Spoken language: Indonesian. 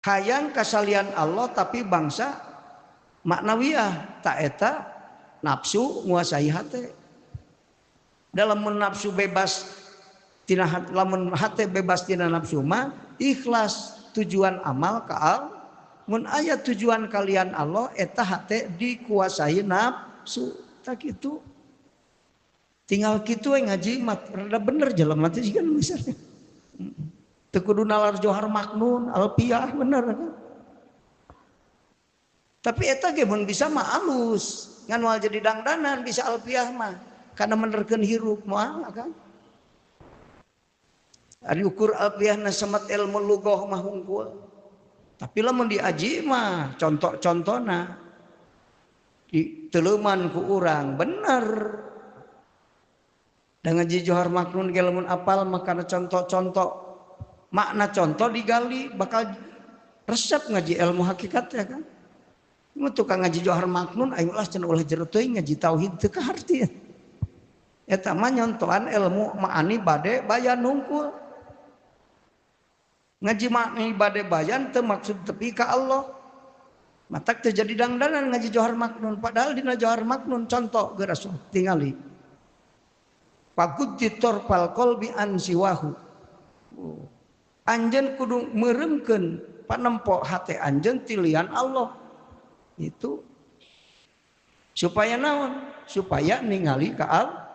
hayang kasalian Allah tapi bangsa maknawiyah tak eta nafsu nguasai hate. Dalam nafsu bebas tina lamun hate bebas tina nafsu mah ikhlas tujuan amal ka Allah. Mun aya tujuan kalian Allah eta hate dikuasai nafsu tak kitu. Tinggal kitu we ngaji mah rada bener jelema teh kan misalnya. Teu kudu nalar johar maknun alfiah bener kan. Tapi eta ge mun bisa mah alus, ngan moal jadi dangdanan bisa alfiah mah. Karena menerkeun hirup moal kan. Ari ukur alfiahna semat ilmu lughah mah hungkul. Tapi lamun diaji mah contoh-contohna diteuleman ku urang bener. Dan ngaji johar maknun ge lamun apal mah kana contoh-contoh makna contoh digali bakal resep ngaji ilmu hakikat ya kan. Mun tukang ngaji johar maknun aing ulah cenah ulah jero teuing ngaji tauhid teu kaharti. Eta mah nyontohan ilmu ma'ani bade bayan hungkul. Ngaji ma'ani bade bayan teu maksud tepi ka Allah. Matak teu jadi dangdanan ngaji johar maknun padahal dina johar maknun contoh ge Rasul tingali. Faqud torfal qalbi an siwahu. Anjeun kudu meuremkeun panempo hate anjeun ti lian Allah. Itu supaya naon? Supaya ningali ka Allah.